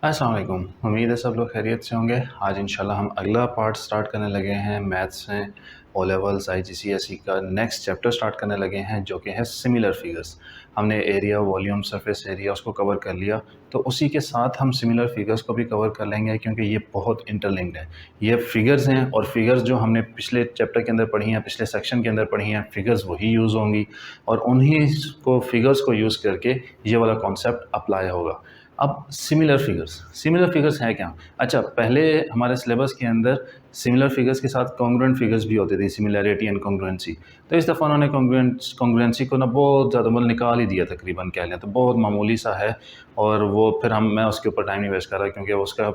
अस्सलाम वालेकुम। उम्मीद है सब लोग खैरियत से होंगे। आज इंशाल्लाह हम अगला पार्ट स्टार्ट करने लगे हैं मैथ्स में। ओ लेवल्स IGCSE का नेक्स्ट चैप्टर स्टार्ट करने लगे हैं जो कि है सिमिलर फिगर्स। हमने एरिया, वॉल्यूम, सरफेस एरिया उसको कवर कर लिया, तो उसी के साथ हम सिमिलर फिगर्स को भी कवर कर लेंगे क्योंकि ये बहुत इंटरलिंक्ड है। ये फिगर्स हैं और फिगर्स जो हमने पिछले चैप्टर के अंदर पढ़ी हैं, पिछले सेक्शन के अंदर पढ़ी हैं, फिगर्स वही यूज़ होंगी और उन्हीं को फिगर्स को यूज़ करके ये वाला कॉन्सेप्ट अप्लाई होगा। अब सिमिलर फिगर्स हैं क्या? अच्छा, पहले हमारे सिलेबस के अंदर सिमिलर फिगर्स के साथ कॉन्ग्रुएंट फिगर्स भी होती थी, सिमिलैरिटी एंड कॉन्ग्रुएंसी। तो इस दफ़ा उन्होंने कॉन्ग्रुएंसी को ना बहुत ज़्यादा मतलब निकाल ही दिया तकरीबन, कह लें तो बहुत मामूली सा है। और वो फिर मैं उसके ऊपर टाइम नहीं वेस्ट कर रहा क्योंकि उसका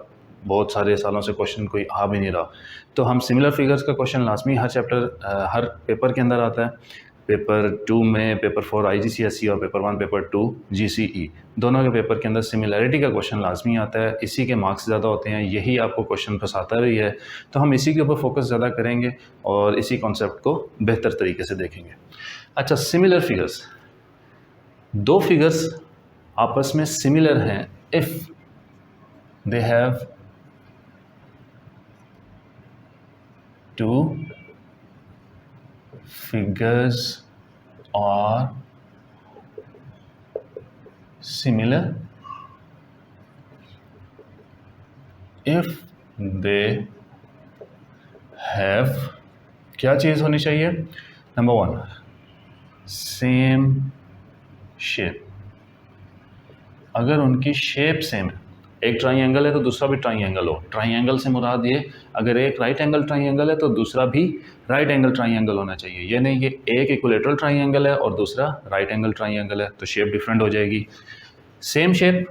बहुत सारे सालों से क्वेश्चन कोई आ भी नहीं रहा। तो हम सिमिलर फिगर्स का क्वेश्चन लाजमी हर पेपर के अंदर आता है। पेपर 2 में, पेपर 4 IGCSE और पेपर 1 पेपर 2 GCE, दोनों के पेपर के अंदर सिमिलैरिटी का क्वेश्चन लाजमी आता है। इसी के मार्क्स ज़्यादा होते हैं, यही आपको क्वेश्चन फंसाता भी है। तो हम इसी के ऊपर फोकस ज़्यादा करेंगे और इसी कॉन्सेप्ट को बेहतर तरीके से देखेंगे। अच्छा, सिमिलर फिगर्स, दो फिगर्स आपस में सिमिलर हैं if they have two figures are similar if they have, क्या चीज़ होनी चाहिए? Number 1, same shape. अगर उनकी शेप सेम है, एक ट्राइंगल है तो दूसरा भी ट्राइंगल हो। ट्राइंगल से मुराद ये, अगर एक राइट एंगल ट्राइंगल है तो दूसरा भी राइट एंगल ट्राइंगल होना चाहिए। ये नहीं कि एक इक्विलेटरल ट्राइंगल है और दूसरा राइट एंगल ट्राइंगल है, तो शेप डिफरेंट हो जाएगी। सेम शेप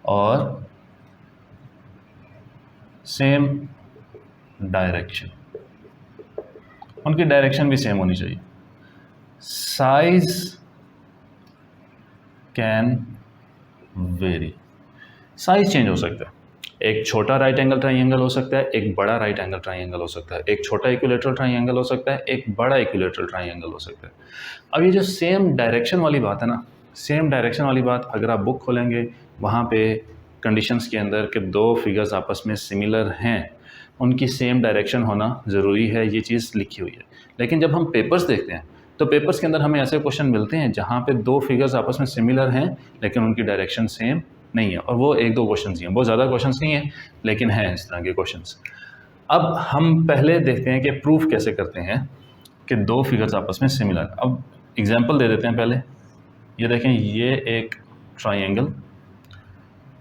और सेम डायरेक्शन, उनकी डायरेक्शन भी सेम होनी चाहिए। Size can very, size change हो सकता है। एक छोटा राइट एंगल ट्राइंगल हो सकता है, एक बड़ा राइट एंगल ट्राइंगल हो सकता है, एक छोटा इक्विलेटरल ट्राइंगल हो सकता है, एक बड़ा इक्विलेटरल ट्राइंगल हो सकता है। अब ये जो सेम डायरेक्शन वाली बात है ना, सेम डायरेक्शन वाली बात अगर आप बुक खोलेंगे वहाँ पे कंडीशंस के अंदर कि दो फिगर्स आपस में सिमिलर हैं, उनकी सेम डायरेक्शन होना ज़रूरी है, ये चीज़ लिखी हुई है। लेकिन जब हम पेपर्स देखते हैं तो पेपर्स के अंदर हमें ऐसे क्वेश्चन मिलते हैं जहाँ पे दो फिगर्स आपस में सिमिलर हैं लेकिन उनकी डायरेक्शन सेम नहीं है, और वो एक दो क्वेश्चंस ही हैं, बहुत ज़्यादा क्वेश्चंस नहीं हैं लेकिन हैं इस तरह के क्वेश्चंस। अब हम पहले देखते हैं कि प्रूफ कैसे करते हैं कि दो फिगर्स आपस में सिमिलर। अब एग्जांपल दे देते हैं पहले। ये देखें, ये एक ट्राइंगल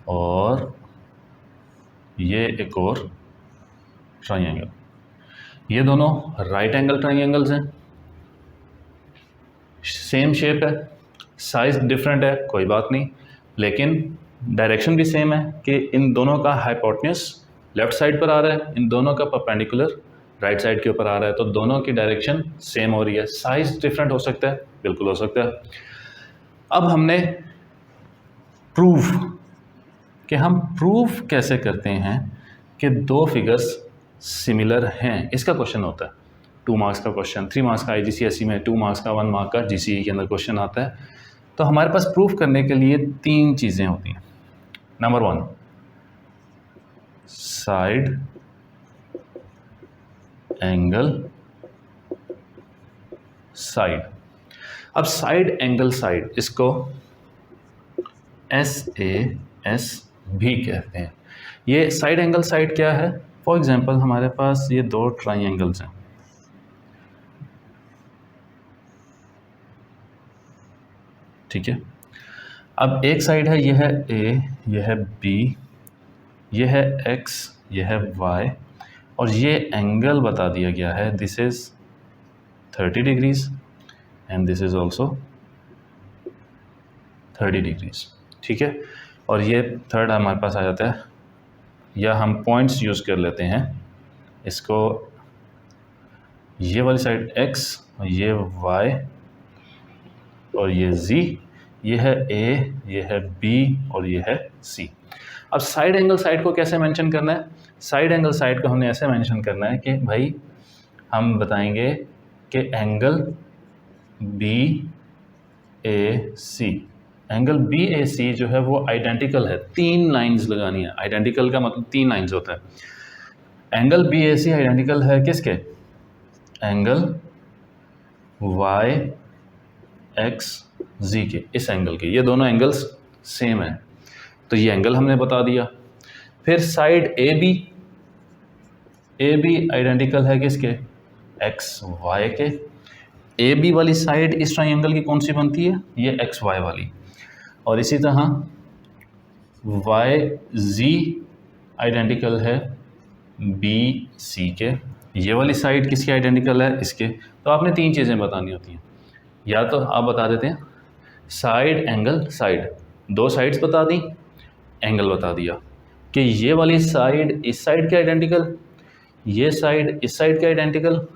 और ये एक और ट्राइंगल, ये दोनों राइट एंगल ट्राइंगल्स हैं, सेम शेप है, साइज डिफरेंट है, कोई बात नहीं, लेकिन डायरेक्शन भी सेम है कि इन दोनों का हाइपोटेन्यूज लेफ्ट साइड पर आ रहा है, इन दोनों का परपेंडिकुलर राइट साइड के ऊपर आ रहा है, तो दोनों की डायरेक्शन सेम हो रही है। साइज डिफरेंट हो सकता है, बिल्कुल हो सकता है। अब हमने प्रूफ, कि हम प्रूफ कैसे करते हैं कि दो फिगर्स सिमिलर हैं, इसका क्वेश्चन होता है। 2 मार्क्स का क्वेश्चन, 3 मार्क्स का IGCSE में, 2 मार्क्स का 1 मार्क का GCE के अंदर क्वेश्चन आता है। तो हमारे पास प्रूफ करने के लिए 3 चीज़ें होती हैं। Number 1, side angle side. अब साइड एंगल साइड, इसको SAS भी कहते हैं। ये साइड एंगल साइड क्या है? फॉर एग्जांपल हमारे पास ये दो ट्राइंगल्स हैं, ठीक है। अब एक साइड है, यह है A, यह है B, यह है X, यह है Y, और ये एंगल बता दिया गया है, this is 30 degrees and this is also 30 degrees, ठीक है। और ये थर्ड हमारे पास आ जाता है, या हम पॉइंट्स यूज़ कर लेते हैं इसको, ये वाली साइड X और ये Y और ये Z, ये है A, ये है B और ये है C। अब साइड एंगल साइड को कैसे मेंशन करना है? साइड एंगल साइड को हमने ऐसे मेंशन करना है कि भाई हम बताएंगे कि एंगल BAC एंगल बी ए सी जो है वो आइडेंटिकल है, 3 लाइंस लगानी है। आइडेंटिकल का मतलब 3 लाइंस होता है। एंगल बी ए सी आइडेंटिकल है किसके? एंगल वाई एक्स जी के, इस एंगल के। ये दोनों एंगल्स सेम है, तो ये एंगल हमने बता दिया। फिर साइड ए बी आइडेंटिकल है किसके? एक्स वाई के। ए बी वाली साइड इस ट्राइंगल की कौन सी बनती है? ये एक्स वाई वाली। और इसी तरह वाई जी आइडेंटिकल है बी सी के। ये वाली साइड किसकी आइडेंटिकल है? इसके। तो आपने 3 चीज़ें बतानी होती हैं। या तो आप बता देते हैं साइड एंगल साइड, 2 साइड्स बता दी, एंगल बता दिया कि ये वाली साइड इस साइड के आइडेंटिकल, ये साइड इस साइड के आइडेंटिकल,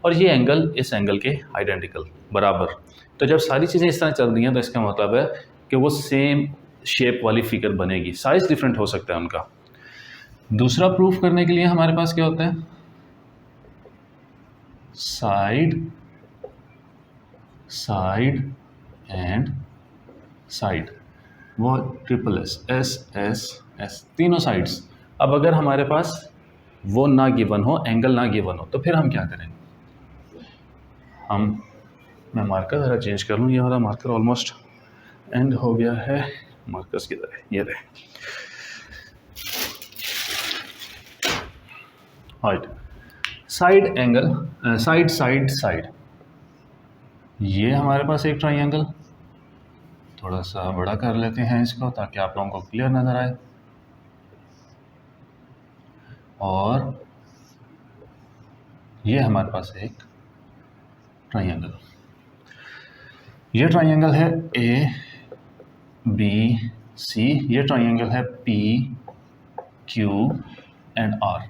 और ये एंगल इस एंगल के आइडेंटिकल बराबर। तो जब सारी चीज़ें इस तरह चल रही हैं तो इसका मतलब है कि वो सेम शेप वाली फिगर बनेगी। साइज डिफरेंट हो सकता है उनका। दूसरा प्रूफ करने के लिए हमारे पास क्या होता है? साइड एंड साइड, वो triple S, S S S, तीनों साइड्स। अब अगर हमारे पास वो ना गिवन हो, एंगल ना गिवन हो, तो फिर हम क्या करेंगे? मैं मार्कर ज़रा चेंज कर लूँ, ये वाला मार्कर ऑलमोस्ट एंड हो गया है। मार्कर्स किधर है? ये रहे। Right, side angle, side side side, ये हमारे पास एक ट्राइंगल। थोड़ा सा बड़ा कर लेते हैं इसको ताकि आप लोगों को क्लियर नज़र आए। और ये हमारे पास एक ट्राइंगल, ये ट्राइंगल है ए बी सी, ये ट्राइंगल है पी क्यू एंड आर।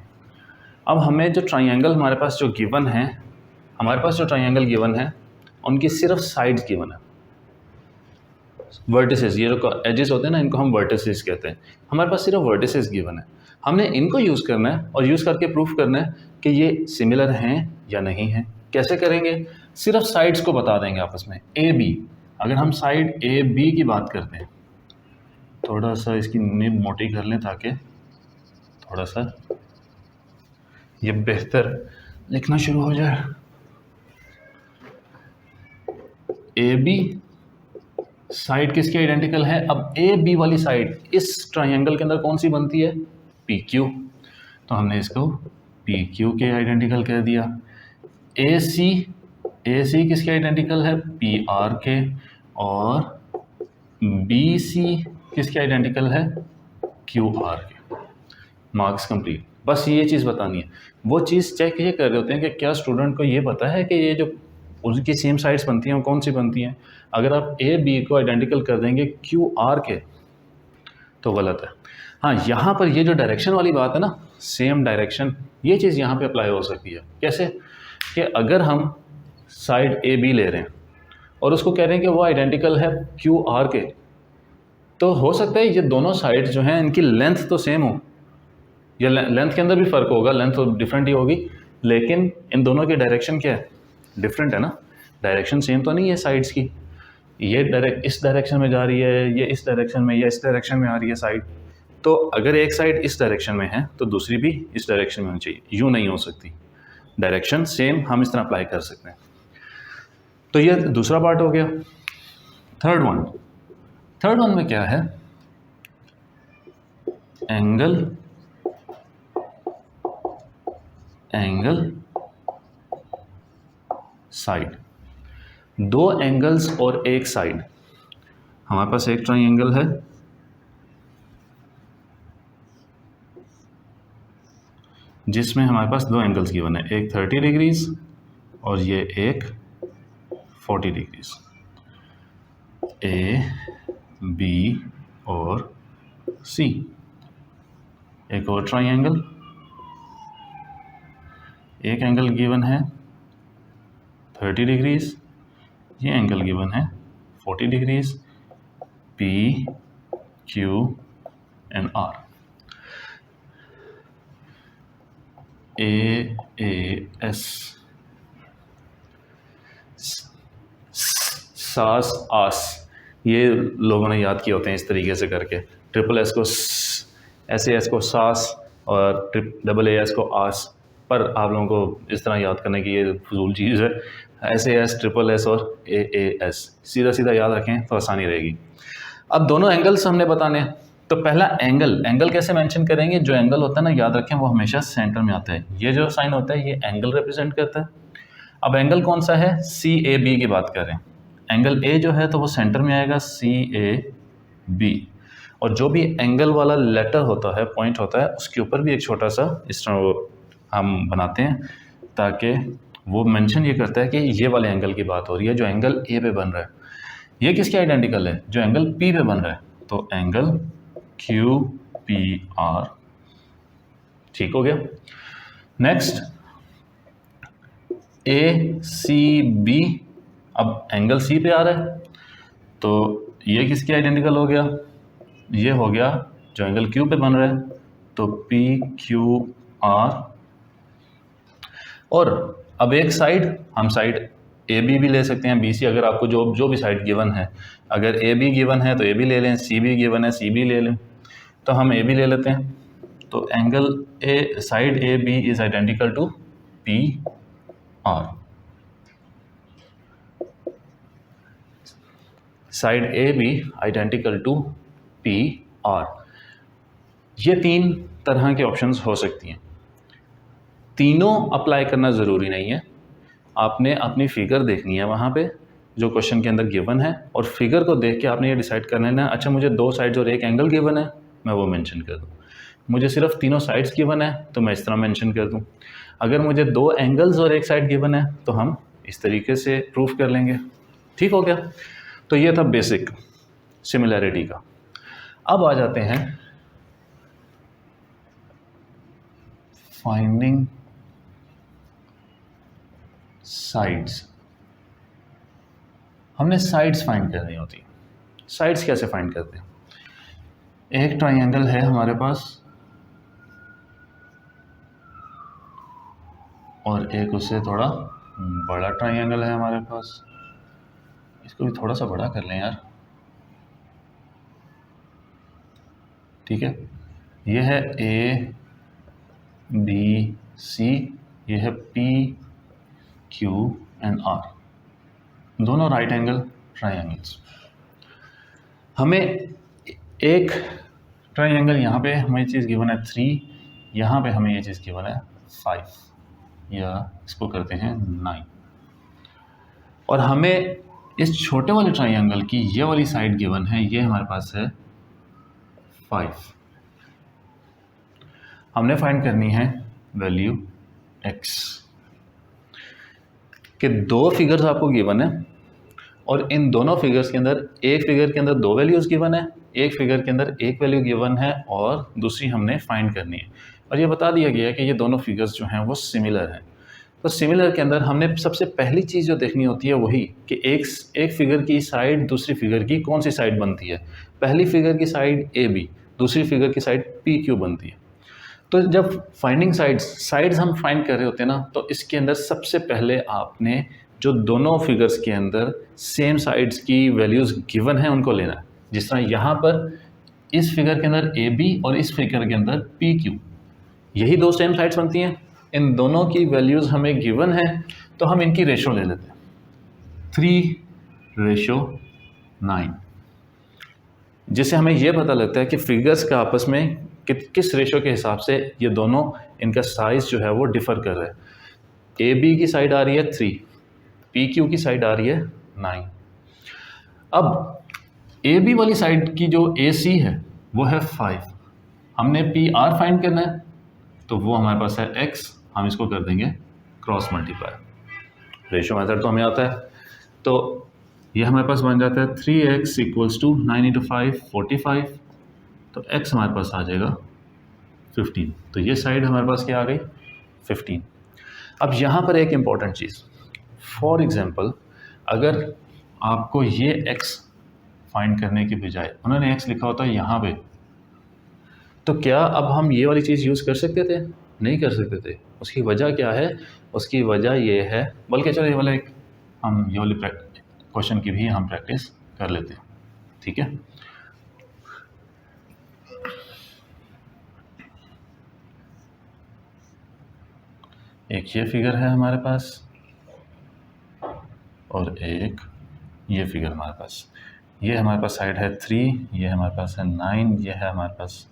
अब हमें जो ट्राइंगल हमारे पास जो गिवन है, हमारे पास जो ट्राइंगल गिवन है उनकी सिर्फ साइड्स गिवन है। वर्टिसेस, ये जो एजेस होते हैं ना, इनको हम वर्टिसेस कहते हैं। हमारे पास सिर्फ वर्टिसेस गिवन है, हमने इनको यूज़ करना है और यूज़ करके प्रूफ करना है कि ये सिमिलर हैं या नहीं हैं। कैसे करेंगे? सिर्फ साइड्स को बता देंगे आपस में। ए बी, अगर हम साइड ए बी की बात करते हैं, थोड़ा सा इसकी निब मोटी कर लें ताकि थोड़ा सा ये बेहतर लिखना शुरू हो जाए। ए बी साइड किसकी आइडेंटिकल है? अब ए बी वाली साइड इस ट्राइंगल के अंदर कौन सी बनती है? P Q. तो हमने इसको पी क्यू के आइडेंटिकल कह दिया। ए सी किसके आइडेंटिकल है? पी आर के। और बी सी किसके आइडेंटिकल है? क्यू आर के। Marks complete. बस ये चीज़ बतानी है। वो चीज़ चेक ये कर रहे होते हैं कि क्या स्टूडेंट को ये पता है कि ये जो उनकी सेम साइड्स बनती हैं वो कौन सी बनती हैं। अगर आप ए बी को आइडेंटिकल कर देंगे क्यू आर के तो गलत है। हाँ, यहाँ पर ये जो डायरेक्शन वाली बात है ना, सेम डायरेक्शन, ये चीज़ यहाँ पे अप्लाई हो सकती है। कैसे? कि अगर हम साइड ए बी ले रहे हैं और उसको कह रहे हैं कि वो आइडेंटिकल है क्यू आर के, तो हो सकता है ये दोनों साइड जो हैं इनकी लेंथ तो सेम हो, या लेंथ के अंदर भी फ़र्क होगा, लेंथ तो डिफरेंट ही होगी, लेकिन इन दोनों की डायरेक्शन क्या है? डिफरेंट है ना। डायरेक्शन सेम तो नहीं है साइड्स की। ये डायरेक्ट इस डायरेक्शन में जा रही है, ये इस डायरेक्शन में, या इस डायरेक्शन में आ रही है साइड। तो अगर एक साइड इस डायरेक्शन में है तो दूसरी भी इस डायरेक्शन में होनी चाहिए, यूँ नहीं हो सकती। डायरेक्शन सेम हम इस तरह अप्लाई कर सकते हैं। तो ये दूसरा पार्ट हो गया। थर्ड वन में क्या है? एंगल साइड, 2 एंगल्स और एक साइड। हमारे पास एक ट्राइंगल है जिसमें हमारे पास 2 एंगल्स गिवन है, एक 30 डिग्रीज और ये एक 40 डिग्रीज। ए बी और सी। एक और ट्राइंगल, एक एंगल गिवन है 30 डिग्रीज, ये एंगल गिवन है 40 degrees. P Q and R. A S, SAS आस, ये लोगों ने याद किए होते हैं इस तरीके से करके, ट्रिपल एस को ऐसे एस को सास और डबल ए एस को आस, पर आप लोगों को इस तरह याद करने की ये फजूल चीज़ है। ऐसे एस, ट्रिपल एस और ए एस सीधा सीधा याद रखें तो आसानी रहेगी। अब दोनों एंगल्स हमने बताने हैं, तो पहला एंगल कैसे मेंशन करेंगे? जो एंगल होता है ना, याद रखें वो हमेशा सेंटर में आता है। ये जो साइन होता है ये एंगल रिप्रेजेंट करता है। अब एंगल कौन सा है? सी ए बी की बात कर रहे हैं। एंगल ए जो है तो वो सेंटर में आएगा, सी ए बी। और जो भी एंगल वाला लेटर होता है, पॉइंट होता है, उसके ऊपर भी एक छोटा सा इस तरह हम बनाते हैं, ताकि वो मेंशन ये करता है कि ये वाले एंगल की बात हो रही है जो एंगल ए पे बन रहा है। ये किसके आइडेंटिकल है? जो एंगल पी पे बन रहा है। तो एंगल क्यू पी आर, ठीक हो गया। नेक्स्ट ए सी बी, अब एंगल सी पे आ रहा है तो ये किसके आइडेंटिकल हो गया? ये हो गया जो एंगल क्यू पे बन रहा है, तो पी क्यू आर। और अब एक साइड, हम साइड ए बी भी ले सकते हैं, बी सी, अगर आपको जो भी साइड गिवन है, अगर ए बी गिवन है तो ए बी ले लें, सी बी गिवन है सी बी ले लें, तो हम ए बी ले लेते हैं। तो angle A, side A B is identical to P R. Side A B identical to P R. ये तीन तरह के ऑप्शंस हो सकती हैं। तीनों अप्लाई करना ज़रूरी नहीं है, आपने अपनी फिगर देखनी है वहाँ पे जो क्वेश्चन के अंदर गिवन है, और फिगर को देख के आपने ये डिसाइड करना है ना, अच्छा मुझे दो साइड्स और एक एंगल गिवन है, मैं वो मेंशन कर दूँ। मुझे सिर्फ तीनों साइड्स गिवन है तो मैं इस तरह मेंशन कर दूँ। अगर मुझे दो एंगल्स और एक साइड गिवन है तो हम इस तरीके से प्रूफ कर लेंगे। ठीक हो गया? तो ये था बेसिक सिमिलैरिटी का। अब आ जाते हैं फाइंडिंग साइड्स। हमने साइड्स फाइंड करनी होती। साइड्स कैसे फाइंड करते हैं? एक ट्राइंगल है हमारे पास और एक उससे थोड़ा बड़ा ट्राइंगल है हमारे पास। इसको भी थोड़ा सा बड़ा कर लें यार, ठीक है। ये है ए बी सी, ये है पी क्यू एंड आर, दोनों राइट एंगल ट्राइंगल्स। हमें एक ट्राइंगल यहाँ पे हमें चीज़ गिवन है 3, यहाँ पे हमें ये चीज़ गिवन है 5, या इसको करते हैं 9। और हमें इस छोटे वाले ट्राइंगल की ये वाली साइड गिवन है, ये हमारे पास है 5। हमने फाइंड करनी है वैल्यू x के दो फिगर्स आपको गिवन है, और इन दोनों फिगर्स के अंदर एक फिगर के अंदर दो वैल्यूज़ गिवन है, एक फिगर के अंदर एक वैल्यू गिवन है, और दूसरी हमने फाइंड करनी है। और ये बता दिया गया है कि ये दोनों फिगर्स जो हैं वो सिमिलर हैं। तो सिमिलर के अंदर हमने सबसे पहली चीज़ जो देखनी होती है वही कि एक फिगर की साइड दूसरी फिगर की कौन सी साइड बनती है। पहली फिगर की साइड ए बी, दूसरी फिगर की साइड पी क्यू बनती है। तो जब फाइंडिंग साइड्स हम फाइंड कर रहे होते हैं ना, तो इसके अंदर सबसे पहले आपने जो दोनों फिगर्स के अंदर सेम साइड्स की वैल्यूज़ गिवन है उनको लेना है। जिस तरह यहाँ पर इस फिगर के अंदर ए बी और इस फिगर के अंदर पी क्यू, यही दो सेम साइड्स बनती हैं। इन दोनों की वैल्यूज़ हमें गिवन है तो हम इनकी रेशो ले लेते हैं, 3:9, जिससे हमें यह पता लगता है कि फिगर्स का आपस में किस रेशो के हिसाब से ये दोनों, इनका साइज़ जो है वो डिफ़र कर रहा है। ए बी की साइड आ रही है 3, पी क्यू की साइड आ रही है 9। अब ए बी वाली साइड की जो ए सी है वो है 5, हमने पी आर फाइंड करना है, तो वो हमारे पास है x, हम इसको कर देंगे क्रॉस मल्टीप्लाई। रेशो मेथड तो हमें आता है, तो ये हमारे पास बन जाता है 3x = 9 × 5 45, तो x हमारे पास आ जाएगा 15। तो ये साइड हमारे पास क्या आ गई? 15। अब यहाँ पर एक इम्पॉर्टेंट चीज़, फॉर एग्ज़ाम्पल अगर आपको ये x फाइंड करने के बजाय उन्होंने x लिखा होता है यहाँ पे, तो क्या अब हम ये वाली चीज़ यूज़ कर सकते थे? नहीं कर सकते थे। उसकी वजह क्या है? उसकी वजह ये है, बल्कि चलो ये वाला हम ये वाली क्वेश्चन की भी हम प्रैक्टिस कर लेते हैं। ठीक है। एक ये फिगर है हमारे पास और एक ये फिगर हमारे पास। ये हमारे पास साइड है 3, ये हमारे पास है 9, ये है हमारे पास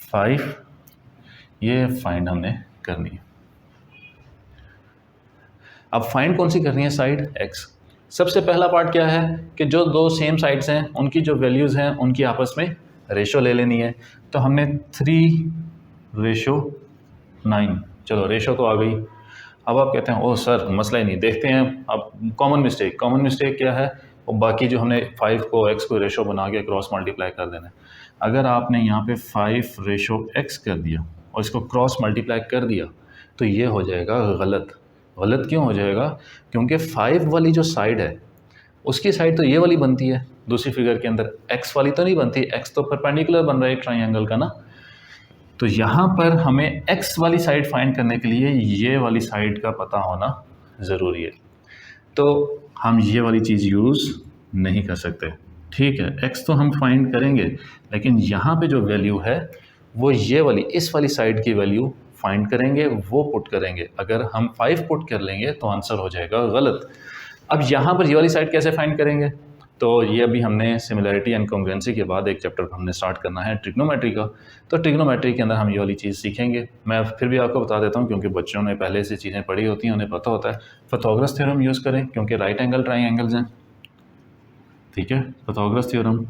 5। ये फाइंड हमने करनी है। अब फाइंड कौन सी करनी है? Side x। सबसे पहला पार्ट क्या है कि जो दो सेम साइड्स हैं उनकी जो वैल्यूज़ हैं उनकी आपस में रेशो ले लेनी है। तो हमने 3:9, चलो रेशो तो आ गई। अब आप कहते हैं ओह सर मसला ही नहीं, देखते हैं अब कॉमन मिस्टेक क्या है? और बाकी जो हमने 5 को x को रेशो बना के क्रॉस मल्टीप्लाई कर देना है। अगर आपने यहाँ पे 5:x कर दिया और इसको क्रॉस मल्टीप्लाई कर दिया तो ये हो जाएगा गलत। गलत क्यों हो जाएगा? क्योंकि 5 वाली जो साइड है उसकी साइड तो ये वाली बनती है दूसरी फिगर के अंदर, x वाली तो नहीं बनती। x तो परपेंडिकुलर बन रहा है ट्राइंगल का ना। तो यहाँ पर हमें x वाली साइड फाइंड करने के लिए ये वाली साइड का पता होना ज़रूरी है। तो हम ये वाली चीज़ यूज़ नहीं कर सकते, ठीक है। x तो हम फाइंड करेंगे लेकिन यहाँ पे जो वैल्यू है वो ये वाली, इस वाली साइड की वैल्यू फाइंड करेंगे, वो पुट करेंगे। अगर हम 5 पुट कर लेंगे तो आंसर हो जाएगा गलत। अब यहाँ पर ये वाली साइड कैसे फाइंड करेंगे? तो ये अभी हमने सिमिलैरिटी एंड कॉन्ग्रुएंसी के बाद एक चैप्टर हमने स्टार्ट करना है ट्रिग्नोमेट्री का। तो ट्रिग्नोमेट्री के अंदर हम ये वाली चीज़ सीखेंगे। मैं फिर भी आपको बता देता हूँ क्योंकि बच्चों ने पहले से चीज़ें पढ़ी होती हैं, उन्हें पता होता है। पाइथागोरस थ्योरम यूज़ करें क्योंकि राइट एंगल ट्राइंगल्स हैं, ठीक है। पाइथागोरस थ्योरम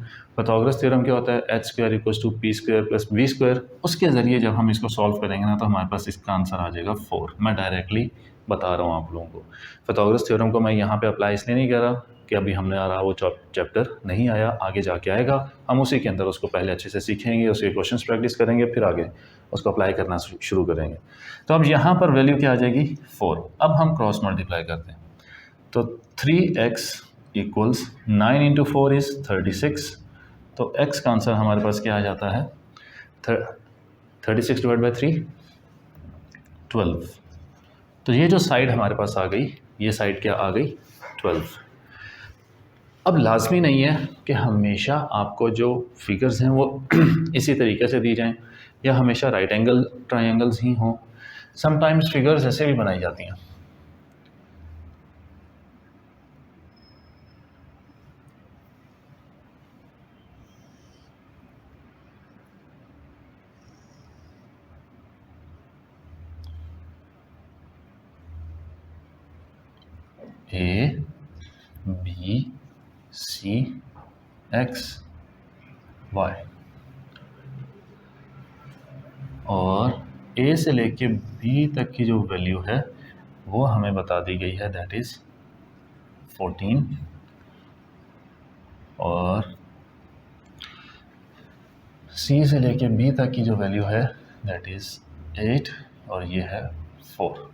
क्या होता है? h² = p² + v²। उसके ज़रिए जब हम इसको सॉल्व करेंगे ना तो हमारे पास इसका आंसर आ जाएगा 4। मैं डायरेक्टली बता रहा हूँ आप लोगों को। पाइथागोरस थ्योरम को मैं यहाँ पे अप्लाई इसलिए नहीं कर रहा कि अभी हमने आ रहा वो चैप्टर नहीं आया, आगे जाके आएगा। हम उसी के अंदर उसको पहले अच्छे से सीखेंगे, उसके क्वेश्चंस प्रैक्टिस करेंगे, फिर आगे उसको अप्लाई करना शुरू करेंगे। तो अब यहाँ पर वैल्यू क्या आ जाएगी? 4। अब हम क्रॉस मल्टीप्लाई करते हैं तो 3x = 9 × 4 = 36। तो x का आंसर हमारे पास क्या आ जाता है? 36 / 3 12। तो ये जो साइड हमारे पास आ गई, ये साइड क्या आ गई? 12। अब लाजमी नहीं है कि हमेशा आपको जो फिगर्स हैं वो इसी तरीके से दी जाएं या हमेशा राइट एंगल ट्रायंगल्स ही हों। समटाइम्स फिगर्स ऐसे भी बनाई जाती हैं। A B C X Y और A से लेके B तक की जो वैल्यू है वो हमें बता दी गई है, दैट इज़ 14। और C से लेके B तक की जो वैल्यू है दैट इज़ 8 और ये है 4।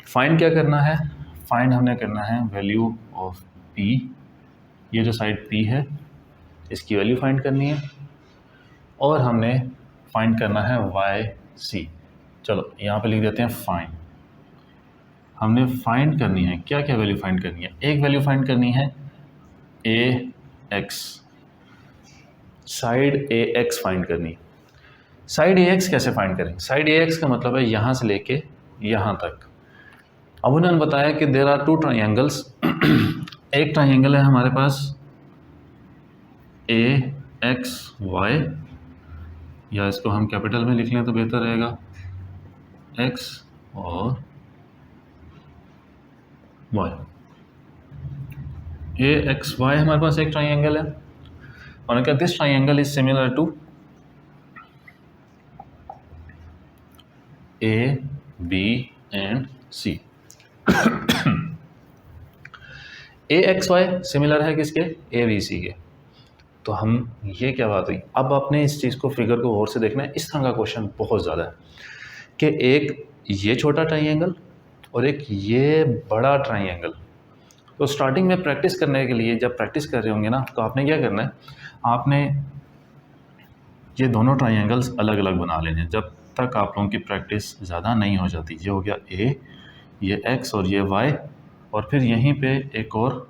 फाइंड क्या करना है? फाइंड हमने करना है वैल्यू ऑफ P। ये जो साइड P है इसकी वैल्यू फाइंड करनी है और हमने फाइंड करना है YC। चलो यहाँ पे लिख देते हैं फाइंड। हमने फाइंड करनी है क्या क्या वैल्यू फाइंड करनी है? एक वैल्यू फाइंड करनी है AX, साइड AX फाइंड करनी है। साइड AX कैसे फाइंड करेंगे? साइड AX का मतलब है यहाँ से लेके यहाँ तक। अब उन्होंने बताया कि देयर आर 2 ट्राइंगल्स। एक ट्राइंगल है हमारे पास AXY, या इसको हम कैपिटल में लिख लें तो बेहतर रहेगा, X और Y। AXY हमारे पास एक ट्राइंगल है और क्या this triangle is similar to A, B and C। AXY similar है किसके? ABC के। तो हम ये क्या बात हुई? अब आपने इस चीज़ को फिगर को गौर से देखना है। इस तरह का क्वेश्चन बहुत ज़्यादा है कि एक ये छोटा ट्राइंगल और एक ये बड़ा ट्राइंगल। तो स्टार्टिंग में प्रैक्टिस करने के लिए जब प्रैक्टिस कर रहे होंगे ना तो आपने क्या करना है, आपने ये दोनों ट्राइंगल्स अलग अलग बना लेने हैं जब तक आप लोगों की प्रैक्टिस ज़्यादा नहीं हो जाती। ये हो गया A, ये X और ये Y, और फिर यहीं पे एक और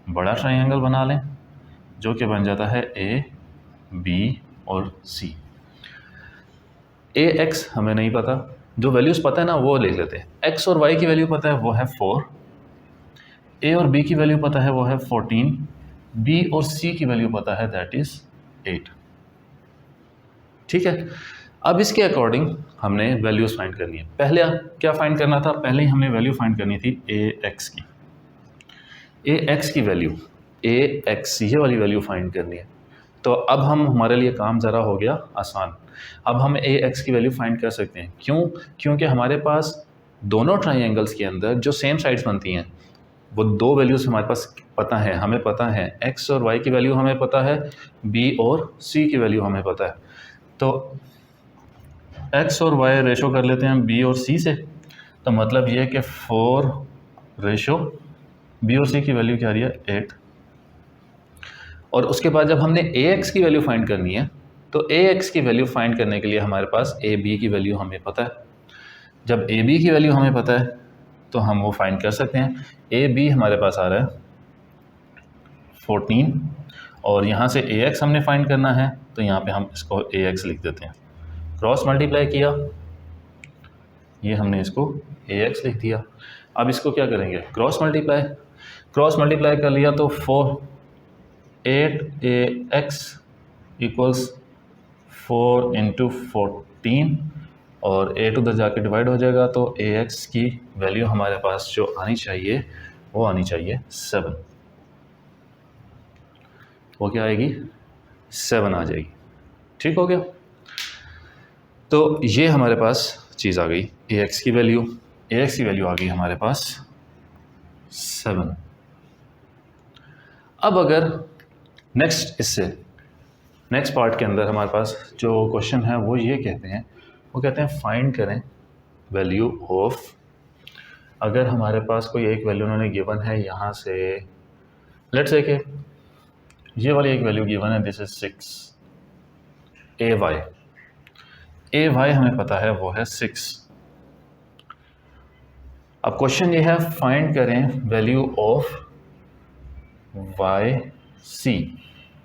बड़ा ट्रायंगल बना लें जो कि बन जाता है ए, बी और सी। ए एक्स हमें नहीं पता, जो वैल्यूज़ पता है ना वो लिख लेते हैं। एक्स और वाई की वैल्यू पता है वो है 4, ए और बी की वैल्यू पता है वो है 14, बी और सी की वैल्यू पता है दैट इज़ 8। ठीक है, अब इसके अकॉर्डिंग हमने वैल्यूज़ फाइंड करनी है। पहले क्या फाइंड करना था, पहले ही हमने वैल्यू फाइंड करनी थी ए एक्स की। ए एक्स की वैल्यू, ए एक्स ये वाली वैल्यू फाइंड करनी है। तो अब हमारे लिए काम ज़रा हो गया आसान। अब हम ए एक्स की वैल्यू फाइंड कर सकते हैं। क्यों? क्योंकि हमारे पास दोनों ट्राइंगल्स के अंदर जो सेम साइड्स बनती हैं वो दो वैल्यूज़ हमारे पास पता है, हमें पता है एक्स और वाई की वैल्यू हमें पता है, बी और सी की वैल्यू हमें पता है। तो एक्स और वाई रेशो कर लेते हैं बी और सी से। तो मतलब ये है कि 4 रेशो बी और सी की वैल्यू क्या आ रही है 8। और उसके बाद जब हमने ए एक्स की वैल्यू फाइंड करनी है तो ए एक्स की वैल्यू फाइंड करने के लिए हमारे पास ए बी की वैल्यू हमें पता है। जब ए बी की वैल्यू हमें पता है तो हम वो फाइंड कर सकते हैं। ए बी हमारे पास आ रहा है 14 और यहाँ से ए एक्स हमने फाइंड करना है तो यहाँ पे हम इसको ए एक्स लिख देते हैं। क्रॉस मल्टीप्लाई किया, ये हमने इसको ए एक्स लिख दिया। अब इसको क्या करेंगे, क्रॉस मल्टीप्लाई। क्रॉस मल्टीप्लाई कर लिया तो 8 ए एक्स इक्वल्स 4 इंटू 14 और 8 उधर जाके डिवाइड हो जाएगा तो ए एक्स की वैल्यू हमारे पास जो आनी चाहिए वो आनी चाहिए 7। वो क्या आएगी 7 आ जाएगी। ठीक हो गया। तो ये हमारे पास चीज़ आ गई ए एक्स की वैल्यू। ए एक्स की वैल्यू आ गई हमारे पास 7। अब अगर नेक्स्ट पार्ट के अंदर हमारे पास जो क्वेश्चन है वो ये कहते हैं, वो कहते हैं फाइंड करें वैल्यू ऑफ, अगर हमारे पास कोई एक वैल्यू उन्होंने गिवन है यहाँ से, लेट्स से कि ये वाली एक वैल्यू गिवन है, this is 6 A Y. A Y हमें पता है वो है 6। अब क्वेश्चन ये है फाइंड करें वैल्यू ऑफ वाई सी।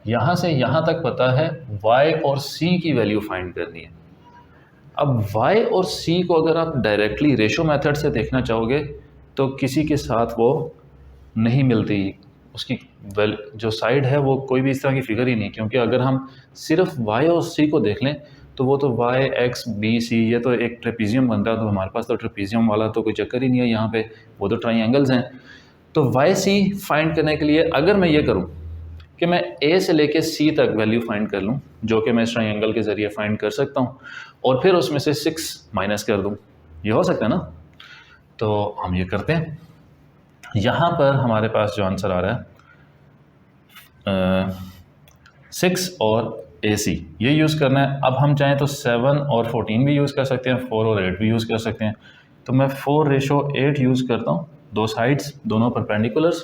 यहाँ से यहाँ तक पता है y और c की वैल्यू फाइंड करनी है। अब y और c को अगर आप डायरेक्टली रेशो मेथड से देखना चाहोगे तो किसी के साथ वो नहीं मिलती, उसकी जो साइड है वो कोई भी इस तरह की फिगर ही नहीं, क्योंकि अगर हम सिर्फ y और c को देख लें तो वो तो y x b c ये तो एक ट्रेपीजियम बनता है, तो हमारे पास तो ट्रेपीजियम वाला तो कोई चक्कर ही नहीं है यहाँ पे, वो तो ट्राइंगल्स हैं। तो y c फाइंड करने के लिए अगर मैं ये करूँ कि मैं A से लेके C तक वैल्यू फाइंड कर लूँ, जो कि मैं इस ट्रायंगल के ज़रिए फाइंड कर सकता हूँ, और फिर उसमें से 6 माइनस कर दूँ, ये हो सकता है ना। तो हम ये करते हैं। यहाँ पर हमारे पास जो आंसर आ रहा है 6 और AC ये यूज़ करना है। अब हम चाहें तो 7 और 14 भी यूज़ कर सकते हैं, 4 और 8 भी यूज़ कर सकते हैं। तो मैं 4 रेशो 8 यूज़ करता हूँ, दो साइड्स दोनों परपेंडिकुलर्स,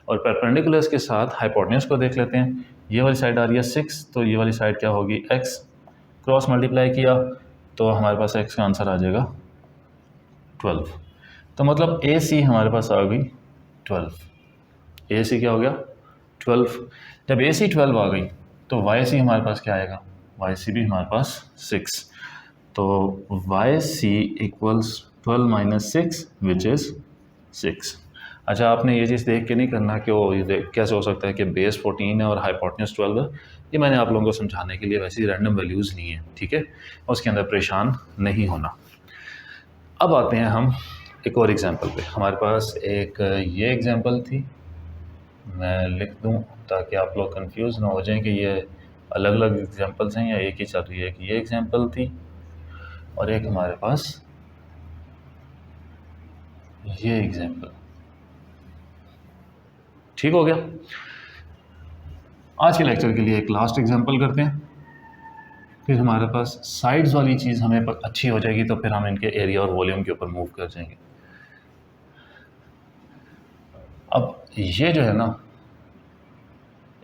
और परपेंडिकुलर्स के साथ हाइपोटेन्यूज को देख लेते हैं। ये वाली साइड आ रही है 6 तो ये वाली साइड क्या होगी x। क्रॉस मल्टीप्लाई किया तो हमारे पास x का आंसर आ जाएगा 12। तो मतलब AC हमारे पास आ गई 12। AC क्या हो गया 12। जब AC 12 आ गई तो YC हमारे पास क्या आएगा, YC भी हमारे पास 6। तो YC equals 12 minus 6 which is 6। अच्छा, आपने ये चीज़ देख के नहीं करना कि वो ये कैसे हो सकता है कि बेस 14 है और हाइपोटेन्यूज 12 है। ये मैंने आप लोगों को समझाने के लिए, वैसे ही रैंडम वैल्यूज़ नहीं है, ठीक है, उसके अंदर परेशान नहीं होना। अब आते हैं हम एक और एग्जांपल पे। हमारे पास एक ये एग्जांपल थी, मैं लिख दूं ताकि आप लोग कंफ्यूज ना हो जाएं कि ये अलग अलग एग्जांपल्स हैं या एक ही चल रही है। कि ये एग्जांपल थी और एक हमारे पास ये एग्जांपल। ठीक हो गया। आज के लेक्चर के लिए एक लास्ट एग्जांपल करते हैं, फिर हमारे पास साइड्स वाली चीज़ हमें अच्छी हो जाएगी, तो फिर हम इनके एरिया और वॉल्यूम के ऊपर मूव कर जाएंगे। अब ये जो है ना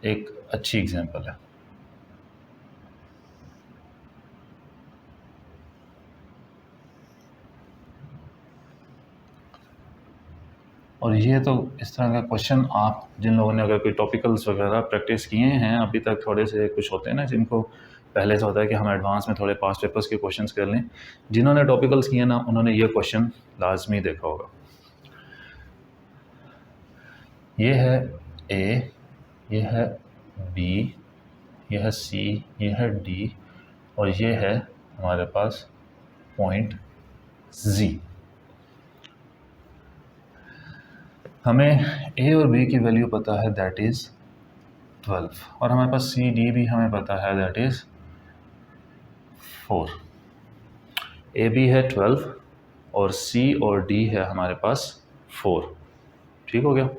एक अच्छी एग्जांपल है। और ये तो इस तरह का क्वेश्चन आप जिन लोगों ने अगर कोई टॉपिकल्स वगैरह प्रैक्टिस किए हैं अभी तक, थोड़े से कुछ होते हैं ना जिनको पहले से होता है कि हम एडवांस में थोड़े पास्ट पेपर्स के क्वेश्चंस कर लें, जिन्होंने टॉपिकल्स किए ना उन्होंने ये क्वेश्चन लाजमी देखा होगा। ये है ए, ये है बी, ये है सी, ये है डी और ये है हमारे पास पॉइंट जी। हमें ए और बी की वैल्यू पता है दैट इज़ 12 और हमारे पास सी डी भी हमें पता है दैट इज़ 4। ए बी है 12 और सी और डी है हमारे पास 4। ठीक हो गया।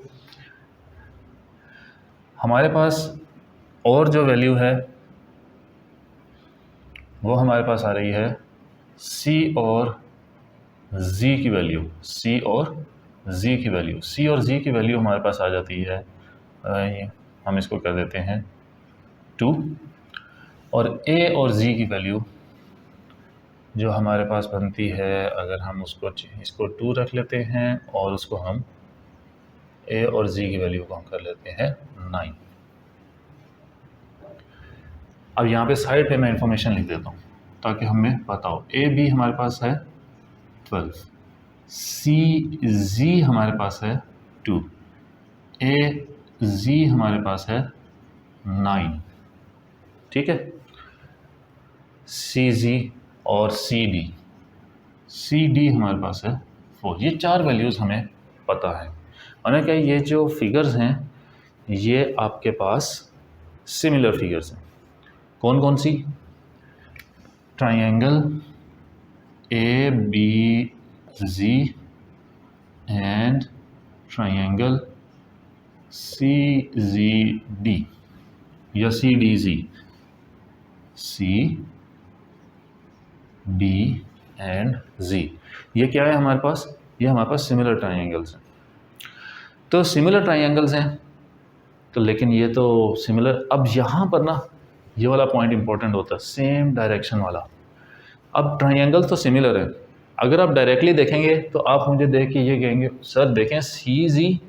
हमारे पास और जो वैल्यू है वो हमारे पास आ रही है सी और जी की वैल्यू, सी और जी की वैल्यू, सी और जी की वैल्यू हमारे पास आ जाती है, हम इसको कर देते हैं 2 और ए और जी की वैल्यू जो हमारे पास बनती है, अगर हम इसको 2 रख लेते हैं और उसको हम ए और जी की वैल्यू को हम कर लेते हैं 9। अब यहाँ पे साइड पे मैं इंफॉर्मेशन लिख देता हूँ ताकि हमें पता हो। ए बी हमारे पास है 12, सी जी हमारे पास है 2, ए जी हमारे पास है 9। ठीक है। सी जी और सी डी हमारे पास है 4। ये 4 वैल्यूज़ हमें पता है। और क्या ये जो फिगर्स हैं ये आपके पास सिमिलर फिगर्स हैं। कौन कौन सी? Triangle A B G and triangle C G D या C D G, C D and G, ये क्या है हमारे पास? ये हमारे पास सिमिलर ट्राइंगल्स हैं। तो सिमिलर ट्राइंगल्स हैं तो लेकिन ये तो सिमिलर, अब यहाँ पर ना ये वाला पॉइंट इंपॉर्टेंट होता है, सेम डायरेक्शन वाला। अब ट्राइंगल तो सिमिलर है, अगर आप डायरेक्टली देखेंगे तो आप मुझे देख के ये कहेंगे सर देखें सी जी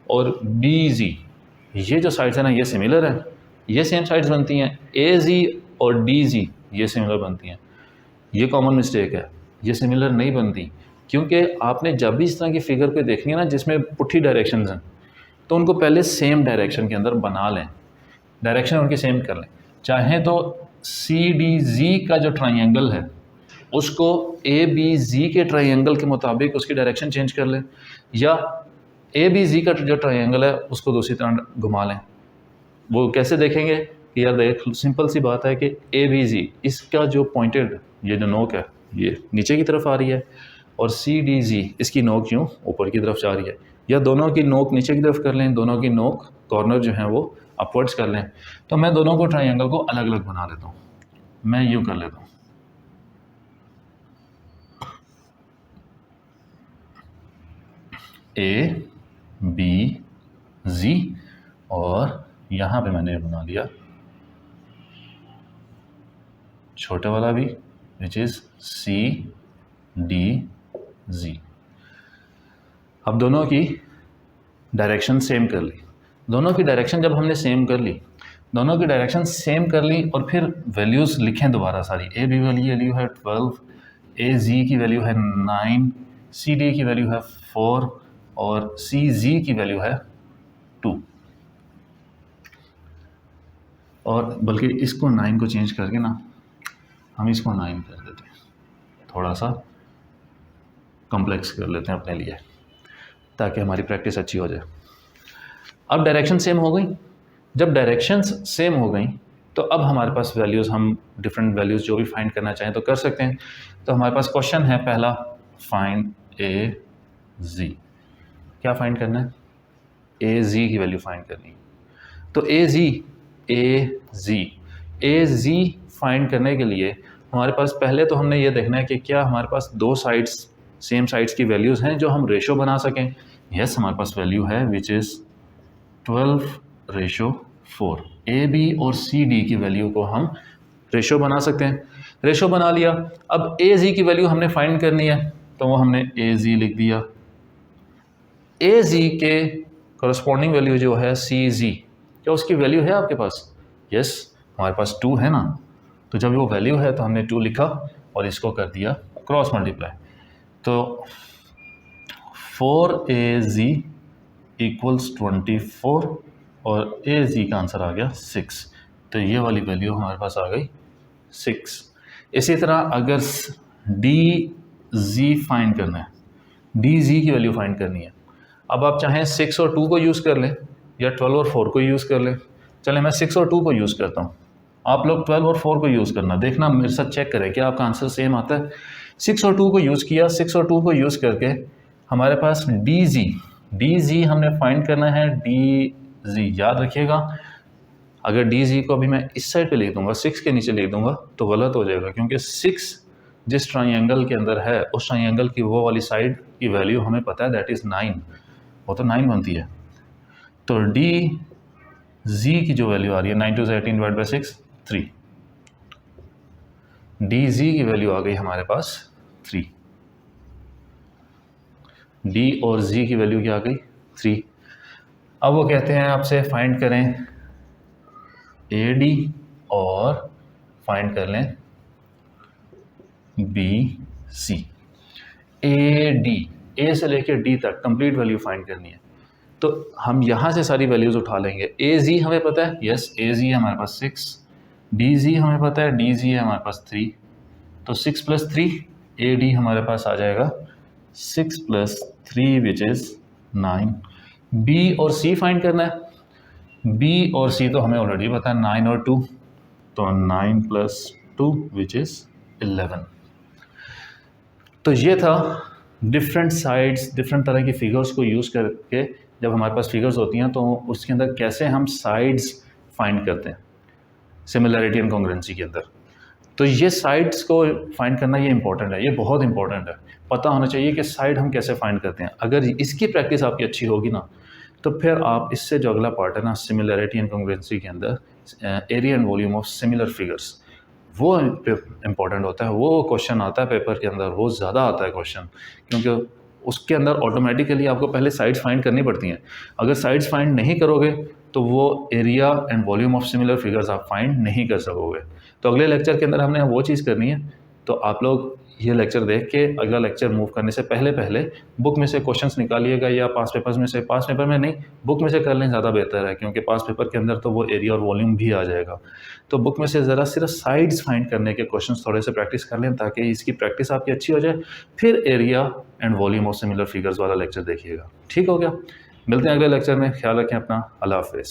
और बी जी, ये जो साइड्स है ना ये सिमिलर है, ये सेम साइड्स बनती हैं। ए जी और डी जी ये सिमिलर बनती हैं। ये कॉमन मिस्टेक है, ये सिमिलर नहीं बनती, क्योंकि आपने जब भी इस तरह की फिगर को देखनी है ना जिसमें पुट्ठी डायरेक्शंस हैं तो उनको पहले सेम डायरेक्शन के अंदर बना लें, डायरेक्शन उनकी सेम कर लें। चाहे तो सी डी जी का जो ट्राइंगल है उसको ए बी जी के ट्राइंगल के मुताबिक उसकी डायरेक्शन चेंज कर लें, या ए बी जी का जो ट्राइंगल है उसको दूसरी तरह घुमा लें। वो कैसे देखेंगे कि यार देख, सिंपल सी बात है कि ए बी जी इसका जो पॉइंटेड ये जो नोक है ये नीचे की तरफ आ रही है और सी डी जी इसकी नोक यूँ ऊपर की तरफ जा रही है, या दोनों की नोक नीचे की तरफ कर लें, दोनों की नोक कॉर्नर जो है वो अपवर्ड्स कर लें। तो मैं दोनों को ट्राइंगल को अलग अलग बना लेता हूँ। मैं यूँ कर लेता हूँ, ए बी जी और यहाँ पे मैंने बना लिया छोटा वाला भी विच इज़ सी डी जी। अब दोनों की डायरेक्शन सेम कर ली। दोनों की डायरेक्शन जब हमने सेम कर ली, दोनों की डायरेक्शन सेम कर ली और फिर वैल्यूज़ लिखें दोबारा सारी। ए बी वाली वैल्यू है 12, ए जी की वैल्यू है 9, सी डी की वैल्यू है 4 और सी जी की वैल्यू है 2। और बल्कि इसको 9 को चेंज करके ना हम इसको 9 कर देते हैं, थोड़ा सा कॉम्प्लेक्स कर लेते हैं अपने लिए ताकि हमारी प्रैक्टिस अच्छी हो जाए। अब डायरेक्शन सेम हो गई। जब डायरेक्शंस सेम हो गई तो अब हमारे पास वैल्यूज़, हम डिफरेंट वैल्यूज़ जो भी फाइंड करना चाहें तो कर सकते हैं। तो हमारे पास क्वेश्चन है पहला, फाइंड ए जी। क्या फाइंड करना है? ए जी की वैल्यू फाइंड करनी है। तो ए जी फाइंड करने के लिए हमारे पास पहले तो हमने ये देखना है कि क्या हमारे पास दो साइड्स, सेम साइड्स की वैल्यूज़ हैं जो हम रेशो बना सकें। यस, हमारे पास वैल्यू है विच इज़ 12:4। ए बी और सी डी की वैल्यू को हम रेशो बना सकते हैं। रेशो बना लिया। अब ए जी की वैल्यू हमने फाइंड करनी है तो वो हमने ए जी लिख दिया ए जी के करस्पॉन्डिंग वैल्यू जो है सी जी, क्या उसकी वैल्यू है आपके पास? यस, हमारे पास 2 है ना, तो जब वो वैल्यू है तो हमने 2 लिखा और इसको कर दिया क्रॉस मल्टीप्लाई। तो 4AZ इक्वल्स 24 और AZ का आंसर आ गया 6, तो ये वाली वैल्यू हमारे पास आ गई 6। इसी तरह अगर DZ फाइंड करना है, DZ की वैल्यू फाइंड करनी है, अब आप चाहें 6 और 2 को यूज़ कर लें या 12 और 4 को यूज़ कर लें। चलें मैं 6 और 2 को यूज़ करता हूँ, आप लोग 12 और 4 को यूज़ करना, देखना मेरे साथ चेक करें कि आपका आंसर सेम आता है। 6 और 2 को यूज़ किया, 6 और 2 को यूज़ करके हमारे पास DZ हमने फाइंड करना है। DZ याद रखिएगा, अगर DZ को अभी मैं इस साइड पे लिख दूंगा, 6 के नीचे लिख दूंगा तो गलत हो जाएगा, क्योंकि 6 जिस ट्राइंगल के अंदर है उस ट्राइंगल की वो वाली साइड की वैल्यू हमें पता है, दैट इज़ 9, वो तो 9 बनती है। तो DZ की जो वैल्यू आ रही है 9 2 18 डिवाइड बाई 6 3, DZ की वैल्यू आ गई हमारे पास 3, D और Z की वैल्यू क्या आ गई 3। अब वो कहते हैं आपसे फाइंड करें AD और फाइंड कर लें BC। AD, A से लेकर D तक कंप्लीट वैल्यू फाइंड करनी है, तो हम यहाँ से सारी वैल्यूज़ उठा लेंगे। AZ हमें पता है, यस AZ है हमारे पास 6, DZ हमें पता है, DZ है हमारे पास 3, तो 6 + 3 AD हमारे पास आ जाएगा 6 + 3 विच इज़ 9। B और C फाइंड करना है, B और C तो हमें ऑलरेडी पता है 9 और 2, तो 9 + 2 विच इज़ 11। तो ये था डिफरेंट साइड्स, डिफरेंट तरह की फिगर्स को यूज़ करके जब हमारे पास फिगर्स होती हैं तो उसके अंदर कैसे हम साइड्स फाइंड करते हैं सिमिलरिटी एंड कॉन्ग्रुएंसी के अंदर। तो ये साइड्स को फाइंड करना ये इंपॉर्टेंट है, ये बहुत इंपॉर्टेंट है, पता होना चाहिए कि साइड हम कैसे फाइंड करते हैं। अगर इसकी प्रैक्टिस आपकी अच्छी होगी ना, तो फिर आप इससे जो अगला पार्ट है ना सिमिलरिटी एंड कॉन्ग्रुएंसी के अंदर, area and volume of similar figures, वो इम्पॉर्टेंट होता है। वो क्वेश्चन आता है पेपर के अंदर, वो ज़्यादा आता है क्वेश्चन, क्योंकि उसके अंदर ऑटोमेटिकली आपको पहले साइड्स फाइंड करनी पड़ती हैं। अगर साइड्स फाइंड नहीं करोगे तो वो area and volume of similar figures आप फाइंड नहीं कर सकोगे। तो अगले लेक्चर के अंदर हमने वो चीज़ करनी है, तो आप लोग ये लेक्चर देख के अगला लेक्चर मूव करने से पहले बुक में से क्वेश्चंस निकालिएगा, या पास पेपर्स में से, पास पेपर में नहीं बुक में से कर लें ज़्यादा बेहतर है, क्योंकि पास पेपर के अंदर तो वो एरिया और वॉल्यूम भी आ जाएगा। तो बुक में से ज़रा सिर्फ साइड्स फाइंड करने के क्वेश्चंस थोड़े से प्रैक्टिस कर लें, ताकि इसकी प्रैक्टिस आपकी अच्छी हो जाए, फिर area and volume of similar figures वाला लेक्चर देखिएगा। ठीक हो गया, मिलते हैं अगले लेक्चर में, ख्याल रखें अपना, अल्लाह हाफ़िज़।